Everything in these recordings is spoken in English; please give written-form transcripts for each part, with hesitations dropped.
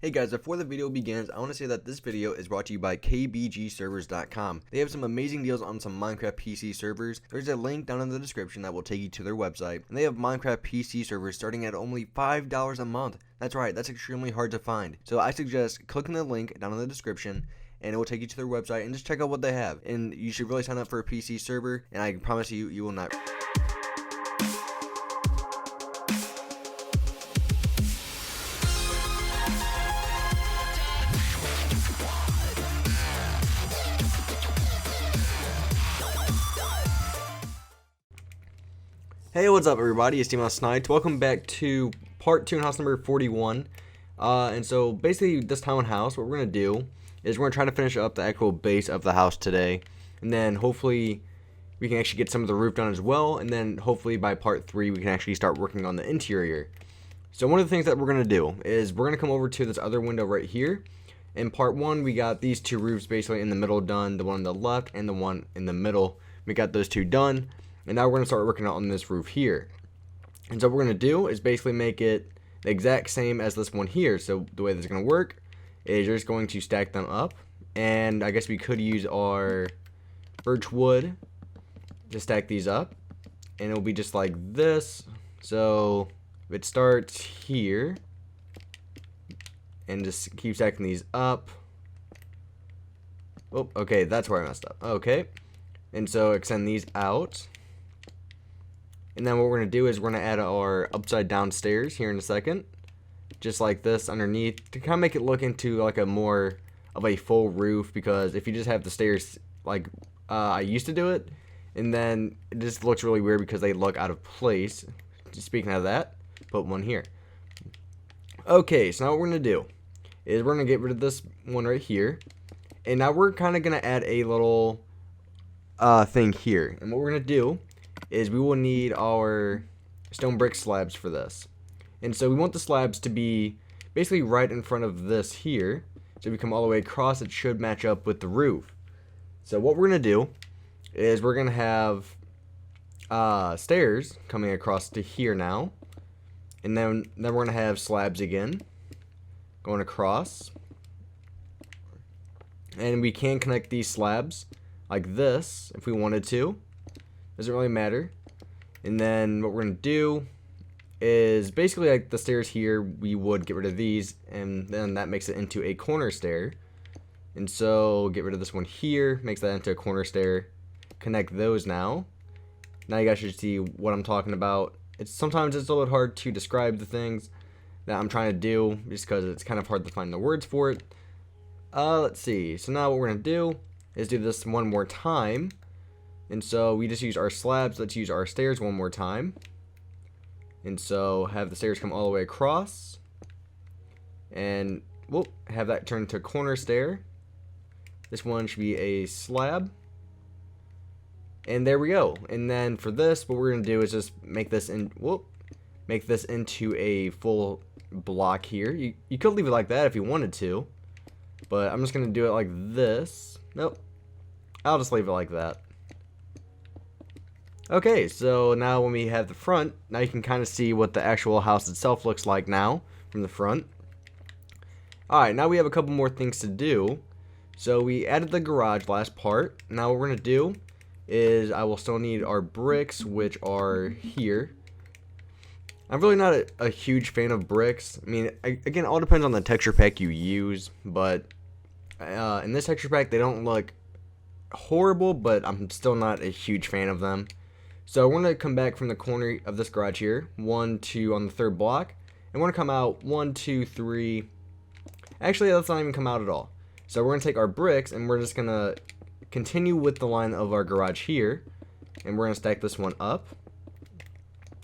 Hey guys, before the video begins, I want to say that this video is brought to you by kbgservers.com. They have some amazing deals on some Minecraft PC servers. There's a link down in the description that will take you to their website. And they have Minecraft PC servers starting at only $5 a month. That's right, that's extremely hard to find. So I suggest clicking the link down in the description and it will take you to their website and just check out what they have. And you should really sign up for a PC server, and I promise you, you will not. Hey, what's up everybody, it's SNipEz. Welcome back to part 2 in house number 41. And so basically this townhouse, what we're going to do is we're going to try to finish up the actual base of the house today. And then hopefully we can actually get some of the roof done as well. And then hopefully by part 3 we can actually start working on the interior. So one of the things that we're going to do is we're going to come over to this other window right here. In part 1 we got these two roofs basically in the middle done, the one on the left and the one in the middle. We got those two done. And now we're going to start working on this roof here. And so what we're going to do is basically make it the exact same as this one here. So the way this is going to work is you're just going to stack them up. And I guess we could use our birch wood to stack these up. And it'll be just like this. So it starts here. And just keep stacking these up. Oh, okay, that's where I messed up. Okay. And so extend these out. And then what we're going to do is we're going to add our upside down stairs here in a second. Just like this underneath to kind of make it look into like a more of a full roof. Because if you just have the stairs like I used to do it, and then it just looks really weird because they look out of place. Just speaking of that, put one here. Okay, so now what we're going to do is we're going to get rid of this one right here. And now we're kind of going to add a little thing here. And what we're going to do is we will need our stone brick slabs for this. And so we want the slabs to be basically right in front of this here. So if we come all the way across, it should match up with the roof. So what we're going to do is we're going to have stairs coming across to here now. And then we're going to have slabs again going across. And we can connect these slabs like this if we wanted to. Doesn't really matter. And then what we're going to do is basically like the stairs here, we would get rid of these, and then that makes it into a corner stair. And so get rid of this one here, makes that into a corner stair. Connect those now. Now you guys should see what I'm talking about. Sometimes it's a little hard to describe the things that I'm trying to do just because it's kind of hard to find the words for it. Let's see. So now what we're going to do is do this one more time. And so we just use our slabs. Let's use our stairs one more time. And so have the stairs come all the way across. And we'll have that turn to a corner stair. This one should be a slab. And there we go. And then for this, what we're going to do is just make this into a full block here. You could leave it like that if you wanted to. But I'm just going to do it like this. Nope. I'll just leave it like that. Okay, so now when we have the front, now you can kind of see what the actual house itself looks like now from the front. Alright, now we have a couple more things to do. So we added the garage last part. Now what we're going to do is I will still need our bricks, which are here. I'm really not a huge fan of bricks. I mean, again, it all depends on the texture pack you use. But in this texture pack, they don't look horrible, but I'm still not a huge fan of them. So we're going to come back from the corner of this garage here, 1, 2 on the third block, and we're going to come out 1, 2, 3. Actually, let's not even come out at all. So we're going to take our bricks and we're just going to continue with the line of our garage here, and we're going to stack this one up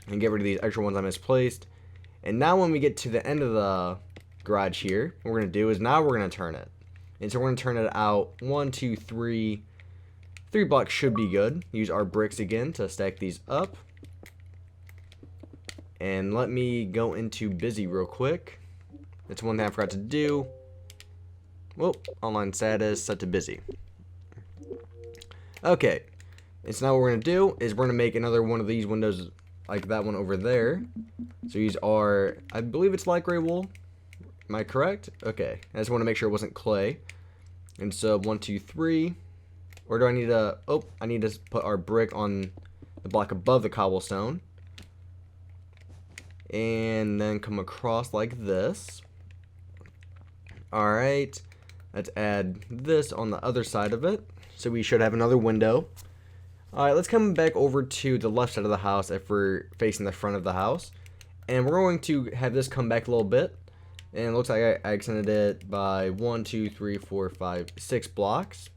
and get rid of these extra ones I misplaced. And now when we get to the end of the garage here, what we're going to do is now we're going to turn it. And so we're going to turn it out 1, 2, 3. 3 blocks should be good. Use our bricks again to stack these up. And let me go into busy real quick. That's one thing I forgot to do. Well, online status set to busy. Okay. And so now what we're going to do is we're going to make another one of these windows like that one over there. So use our, I believe it's light gray wool. Am I correct? Okay. I just want to make sure it wasn't clay. And so 1, 2, 3. Or do I need to... Oh, I need to put our brick on the block above the cobblestone. And then come across like this. Alright. Let's add this on the other side of it. So we should have another window. Alright, let's come back over to the left side of the house if we're facing the front of the house. And we're going to have this come back a little bit. And it looks like I extended it by 1, 2, 3, 4, 5, 6 blocks.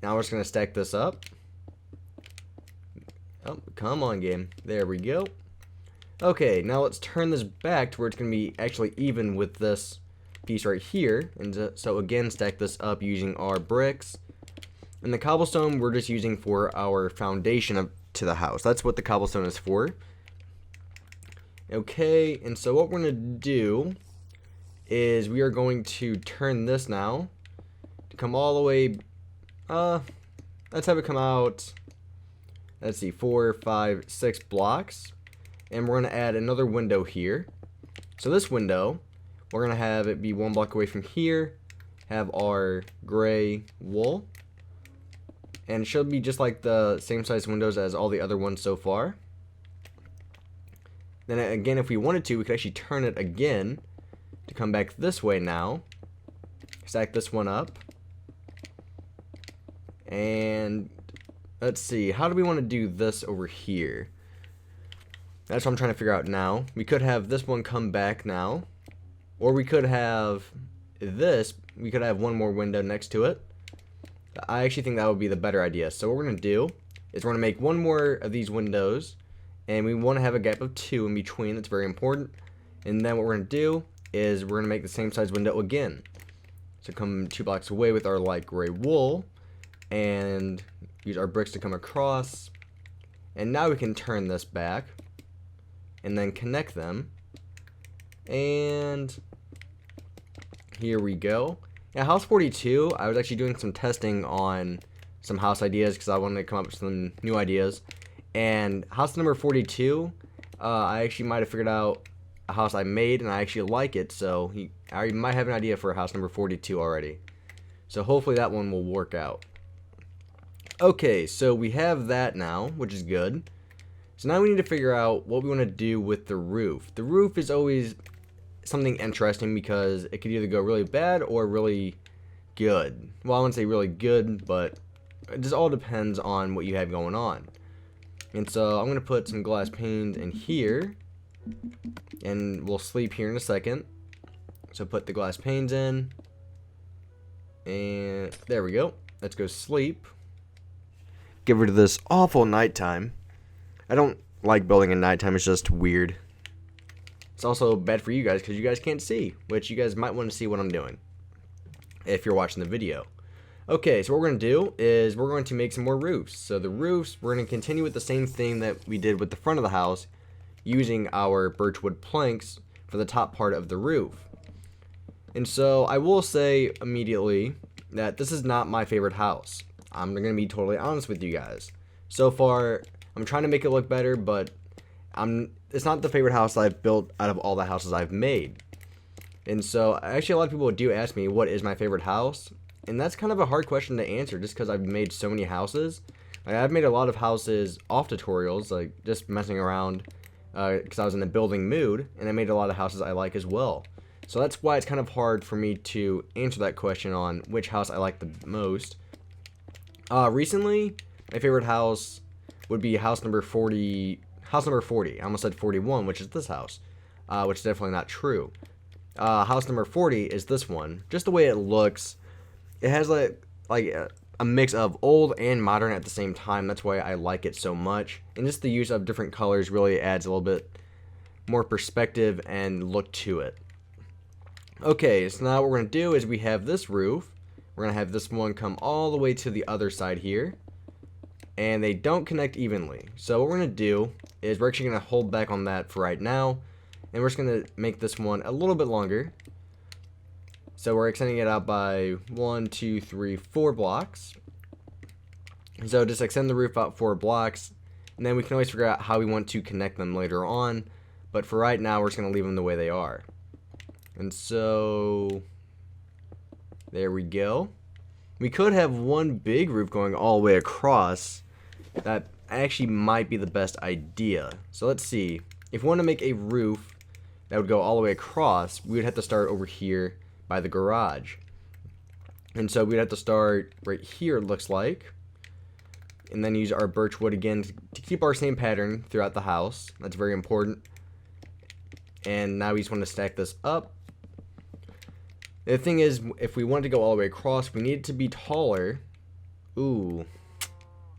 Now we're just going to stack this up. Oh, come on, game. There we go. Okay, now let's turn this back to where it's going to be actually even with this piece right here. And so again, stack this up using our bricks. And the cobblestone we're just using for our foundation to the house. That's what the cobblestone is for. Okay, and so what we're going to do is we are going to turn this now to come all the way, let's have it come out, let's see, 4, 5, 6 blocks, and we're going to add another window here. So this window, we're going to have it be 1 block away from here, have our gray wool, and it should be just like the same size windows as all the other ones so far. Then again, if we wanted to, we could actually turn it again to come back this way now. Stack this one up. And let's see, how do we want to do this over here? That's what I'm trying to figure out now. We could have this one come back now. Or we could have this, we could have one more window next to it. I actually think that would be the better idea. So what we're going to do is we're going to make one more of these windows. And we want to have a gap of 2 in between. That's very important. And then what we're going to do is we're going to make the same size window again. So come 2 blocks away with our light gray wool. And use our bricks to come across. And now we can turn this back. And then connect them. And here we go. Yeah, house 42, I was actually doing some testing on some house ideas because I wanted to come up with some new ideas. And house number 42, I actually might have figured out a house I made, and I actually like it, so I might have an idea for house number 42 already. So hopefully that one will work out. Okay, so we have that now, which is good. So now we need to figure out what we want to do with the roof. The roof is always something interesting because it could either go really bad or really good. Well, I wouldn't say really good, but it just all depends on what you have going on. And so I'm going to put some glass panes in here. And we'll sleep here in a second. So put the glass panes in. And there we go. Let's go sleep. Get rid of this awful nighttime. I don't like building at nighttime. It's just weird. It's also bad for you guys because you guys can't see. Which you guys might want to see what I'm doing if you're watching the video. Okay, so what we're going to do is we're going to make some more roofs. So the roofs, we're going to continue with the same thing that we did with the front of the house, using our birchwood planks for the top part of the roof. And so I will say immediately that this is not my favorite house. I'm going to be totally honest with you guys. So far, I'm trying to make it look better, but it's not the favorite house I've built out of all the houses I've made. And so actually a lot of people do ask me what is my favorite house. And that's kind of a hard question to answer just because I've made so many houses. Like, I've made a lot of houses off tutorials, like just messing around because I was in a building mood, and I made a lot of houses I like as well. So that's why it's kind of hard for me to answer that question on which house I like the most. Recently, my favorite house would be house number 40. House number 40. I almost said 41, which is this house, which is definitely not true. House number 40 is this one. Just the way it looks. It has like a mix of old and modern at the same time. That's why I like it so much. And just the use of different colors really adds a little bit more perspective and look to it. Okay, so now what we're going to do is we have this roof. We're going to have this one come all the way to the other side here. And they don't connect evenly. So what we're going to do is we're actually going to hold back on that for right now. And we're just going to make this one a little bit longer. So we're extending it out by 1, 2, 3, 4 blocks. So just extend the roof out 4 blocks. And then we can always figure out how we want to connect them later on. But for right now, we're just going to leave them the way they are. And so there we go. We could have one big roof going all the way across. That actually might be the best idea. So let's see. If we want to make a roof that would go all the way across, we would have to start over here by the garage. And so we'd have to start right here, it looks like. And then use our birch wood again to keep our same pattern throughout the house. That's very important. And now we just want to stack this up. The thing is, if we want to go all the way across, we need it to be taller. Ooh,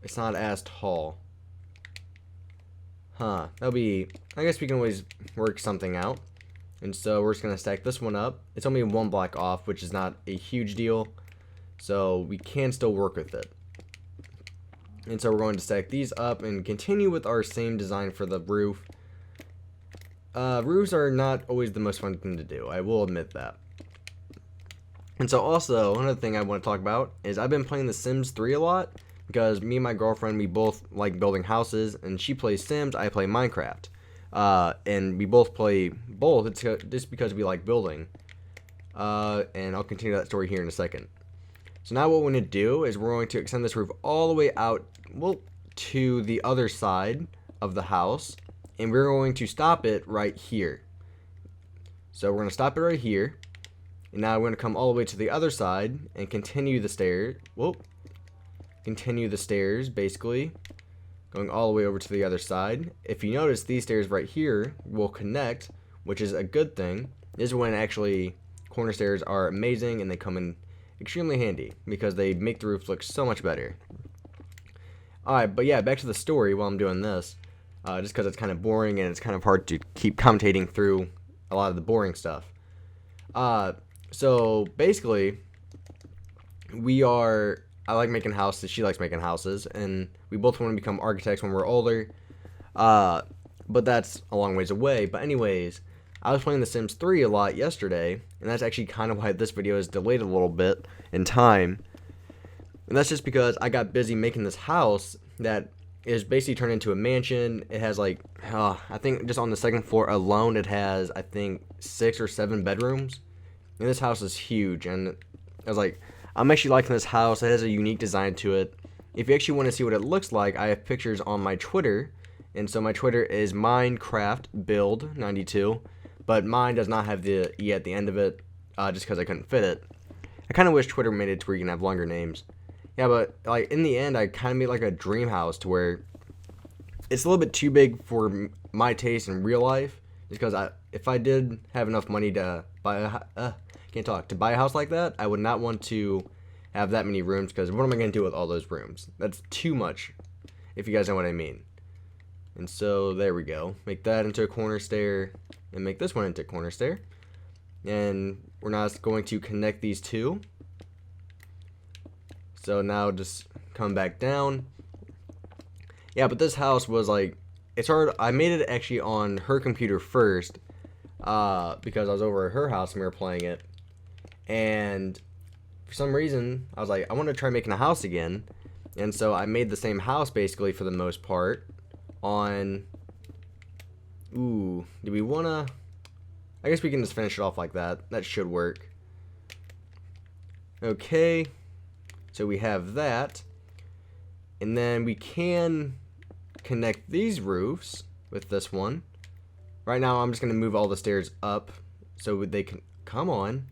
it's not as tall. Huh, that'll be, I guess we can always work something out. And so we're just going to stack this one up. It's only one block off, which is not a huge deal. So we can still work with it. And so we're going to stack these up and continue with our same design for the roof. Roofs are not always the most fun thing to do, I will admit that. And so also, another thing I want to talk about is I've been playing The Sims 3 a lot, because me and my girlfriend, we both like building houses, and she plays Sims, I play Minecraft. And we both play both, it's just because we like building. And I'll continue that story here in a second. So now what we're going to do is we're going to extend this roof all the way out, well, to the other side of the house. And we're going to stop it right here. So we're going to stop it right here. And now we're going to come all the way to the other side and continue the stairs. Whoa. Continue the stairs, basically. Going all the way over to the other side. If you notice, these stairs right here will connect, which is a good thing. This is when actually corner stairs are amazing and they come in extremely handy because they make the roof look so much better. Alright, but yeah, back to the story while I'm doing this. Just because it's kind of boring and it's kind of hard to keep commentating through a lot of the boring stuff. So basically, I like making houses, she likes making houses, and we both want to become architects when we're older. But that's a long ways away. But anyways, I was playing The Sims 3 a lot yesterday, and that's actually kind of why this video is delayed a little bit in time. And that's just because I got busy making this house that is basically turned into a mansion. It has like, I think just on the second floor alone, it has, I think, 6 or 7 bedrooms. And this house is huge, and I was like, I'm actually liking this house. It has a unique design to it. If you actually want to see what it looks like, I have pictures on my Twitter. And so my Twitter is MinecraftBuild92. But mine does not have the E at the end of it, just because I couldn't fit it. I kind of wish Twitter made it to where you can have longer names. Yeah, but like in the end, I kind of made like a dream house to where it's a little bit too big for my taste in real life. Just because if I did have enough money to buy to buy a house like that, I would not want to have that many rooms, because what am I going to do with all those rooms? That's too much, if you guys know what I mean. And so there we go. Make that into a corner stair, and make this one into a corner stair. And we're now going to connect these two. So now just come back down. Yeah, but this house was like, it's hard. I made it actually on her computer first, because I was over at her house and we were playing it. And for some reason, I was like, I want to try making a house again. And so I made the same house basically for the most part on, do we want to, I guess we can just finish it off like that. That should work. Okay, so we have that. And then we can connect these roofs with this one. Right now, I'm just going to move all the stairs up so they can come on,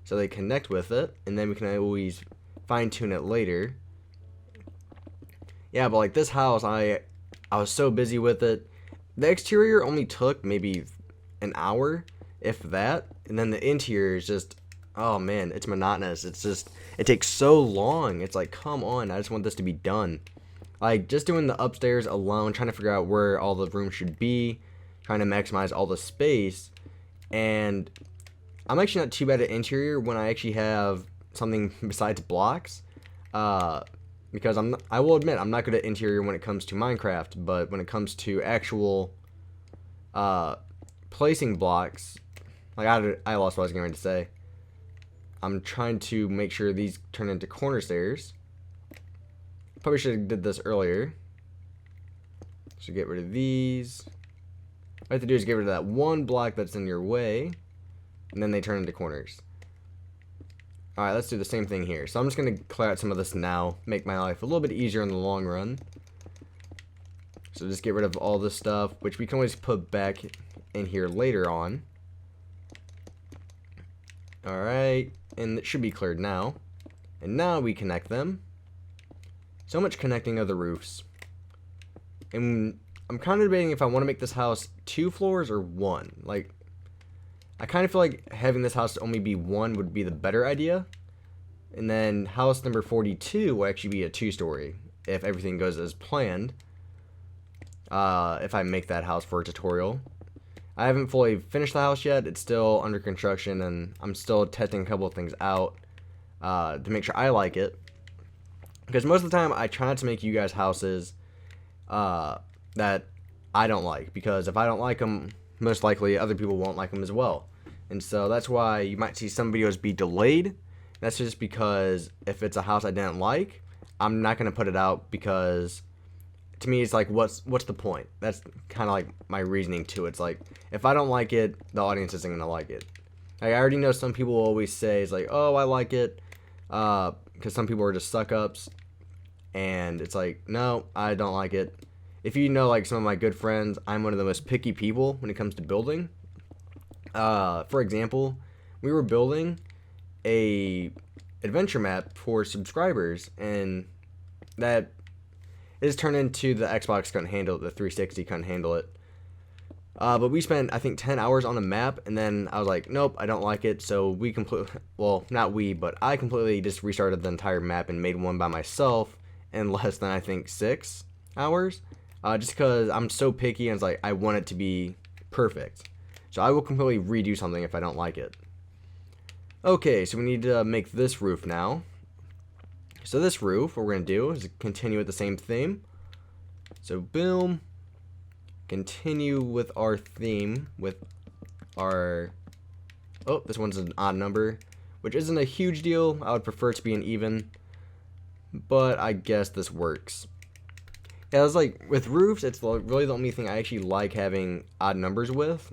so they connect with it, and then we can always fine-tune it later. Yeah, but like this house, I was so busy with it. The exterior only took maybe an hour, if that, and then the interior is just, oh man, it's monotonous. It's just, it takes so long. It's like, come on, I just want this to be done. Like, just doing the upstairs alone, trying to figure out where all the rooms should be, trying to maximize all the space. And I'm actually not too bad at interior when I actually have something besides blocks. Because I will admit, I'm not good at interior when it comes to Minecraft, but when it comes to actual placing blocks, like I lost what I was going to say. I'm trying to make sure these turn into corner stairs. Probably should have did this earlier. So get rid of these. All I have to do is get rid of that one block that's in your way. and then they turn into corners. Alright, let's do the same thing here. So I'm just going to clear out some of this now, make my life a little bit easier in the long run. So just get rid of all this stuff, which we can always put back in here later on. Alright, and it should be cleared now. And now we connect them. So much connecting of the roofs. And I'm kind of debating if I want to make this house 2 floors or 1. Like, I kind of feel like having this house only be 1 would be the better idea. And then house number 42 will actually be a 2-story if everything goes as planned. If I make that house for a tutorial. I haven't fully finished the house yet. It's still under construction, and I'm still testing a couple of things out to make sure I like it. Because most of the time, I try not to make you guys houses that I don't like. Because if I don't like them, most likely other people won't like them as well. And so that's why you might see some videos be delayed. That's just because if it's a house I didn't like, I'm not going to put it out because to me it's like what's the point? That's kind of like my reasoning to it. It's like if I don't like it, the audience isn't going to like it. Like, I already know some people will always say it's like, oh, I like it because some people are just suck-ups. And it's like, no, I don't like it. If you know, like, some of my good friends, I'm one of the most picky people when it comes to building. For example, we were building a adventure map for subscribers, and that is turned into the Xbox couldn't handle it, the 360 couldn't handle it. But we spent, I think, 10 hours on the map, and then I was like, nope, I don't like it, so we completely, well, not we, but I completely just restarted the entire map and made one by myself in less than, I think, 6 hours. Just because I'm so picky and it's like I want it to be perfect. So I will completely redo something if I don't like it. Okay, so we need to make this roof now. So this roof, what we're going to do is continue with the same theme. So boom. Continue with our theme with our... Oh, this one's an odd number, which isn't a huge deal. I would prefer it to be an even. But I guess this works. Yeah, it's like, with roofs, it's really the only thing I actually like having odd numbers with.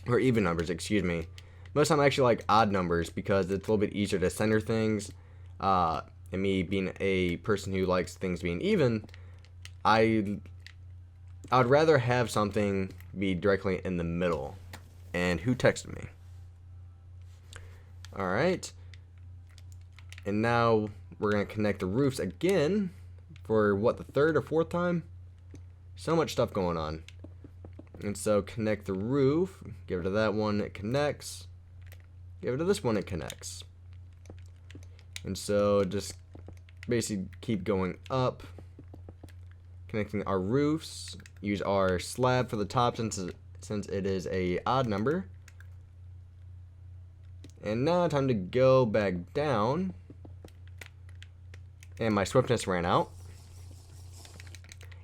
Or even numbers, excuse me. Most of the time I actually like odd numbers because it's a little bit easier to center things. And me being a person who likes things being even, I would rather have something be directly in the middle. And who texted me? Alright. And now we're going to connect the roofs again. For what, the 3rd or 4th time? So much stuff going on. And so connect the roof. Give it to that one, it connects. Give it to this one, it connects. And so just basically keep going up. Connecting our roofs. Use our slab for the top since it is a odd number. And now time to go back down. And my swiftness ran out.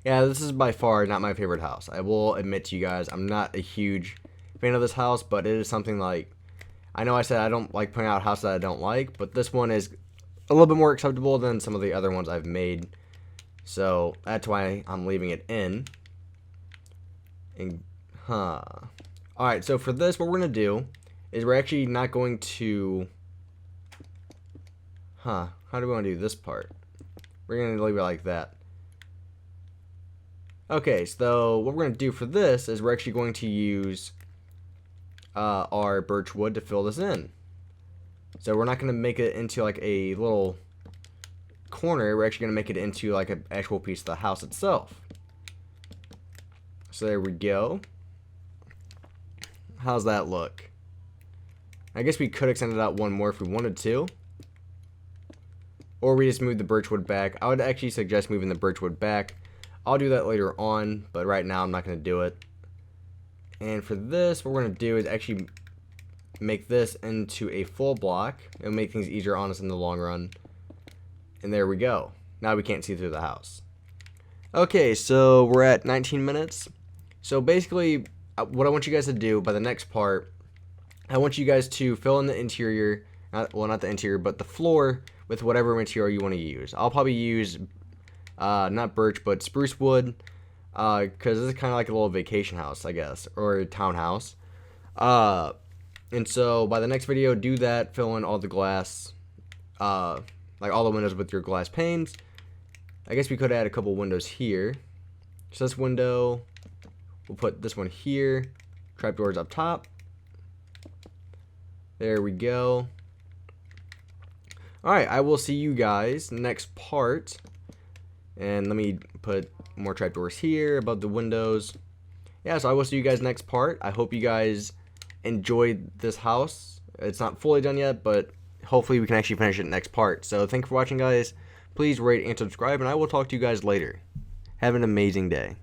Yeah, this is by far not my favorite house. I will admit to you guys, I'm not a huge fan of this house, but it is something like, I know I said I don't like putting out houses that I don't like, but this one is a little bit more acceptable than some of the other ones I've made. So that's why I'm leaving it in. And, Alright, so for this, what we're going to do is we're actually not going to, how do we want to do this part? We're going to leave it like that. Okay, so what we're going to do for this is we're actually going to use our birch wood to fill this in. So we're not going to make it into like a little corner. We're actually going to make it into like an actual piece of the house itself. So there we go. How's that look? I guess we could extend it out one more if we wanted to. Or we just move the birch wood back. I would actually suggest moving the birch wood back. I'll do that later on, but right now I'm not going to do it. And for this, what we're going to do is actually make this into a full block. It'll make things easier on us in the long run. And there we go. Now we can't see through the house. Okay, so we're at 19 minutes. So basically, what I want you guys to do by the next part, I want you guys to fill in the interior, not the interior, but the floor with whatever material you want to use. I'll probably use not birch, but spruce wood, because this is kind of like a little vacation house, I guess, or a townhouse. And And so by the next video, do that, fill in all the glass, like all the windows with your glass panes. I guess we could add a couple windows here. So this window, we'll put this one here, trapdoors up top. There we go. Alright, I will see you guys next part. And let me put more trapdoors here above the windows. Yeah, so I will see you guys next part. I hope you guys enjoyed this house. It's not fully done yet, but hopefully we can actually finish it next part. So thanks for watching, guys. Please rate and subscribe, and I will talk to you guys later. Have an amazing day.